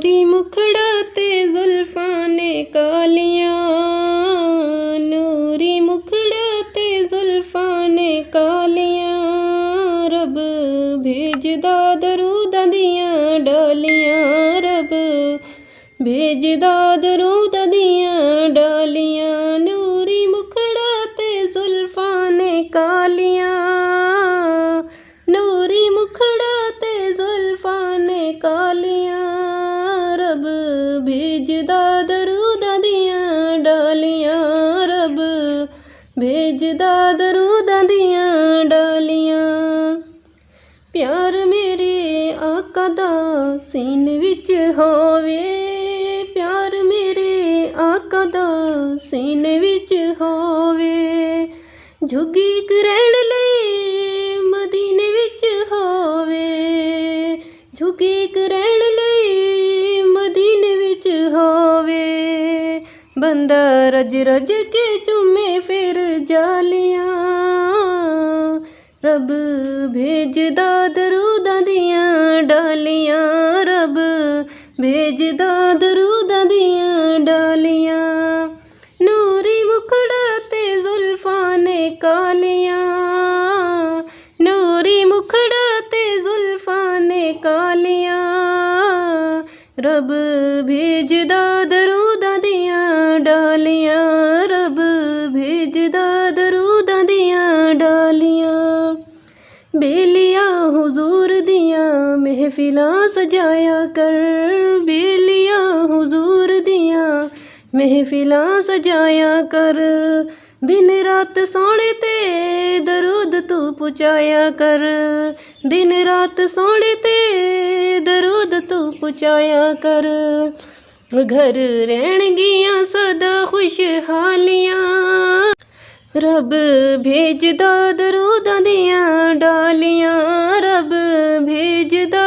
नूरी मुखड़ा ते जुल्फां ने कालियां, नूरी मुखड़ा ते जुल्फां ने कालियां। रब भेजदा दरूदां दियां डालियां, रब भेजदा दरूदां दियां डालियां। नूरी मुखड़ा ते जुल्फां ने कालियां, नूरी मुखड़ा ते जुल्फां ने कालियां। रब भेजदा दरूदां दियां डालियां, रब भेजदा दरूदां दियां डालियां। प्यार मेरे आका दा सीने विच होवे, प्यार मेरे आका दा सीने विच होवे। झुगी करैण लई मदीने विच होवे, झुगी करैण लई मदीने विच होवे। बंदा रज रज के चूमे फिर जालियां, रब भेजदा दरूदां दियां डालियां, रब भेजदा दरूदां दियां डालियां। नूरी मुखड़ा ते जुल्फां ने कालियां, नूरी मुखड़ा ते जुल्फां ने कालियां। रब भेजदा दरूदां दियां डालियां, रब भेजदा दरूदां दियां डालियां। बेलिया हुजूर दियां महफिलां सजाया कर, बेलिया हुजूर दियां महफिलां सजाया कर। दिन रात सोने ते दरूद तू पुचाया कर, दिन रात सोने ते दरूद तू पुचाया कर। घर रहणगियां सदा खुशहालियां, रब भेजदा दरूदां दियां डालियां, रब भेजदा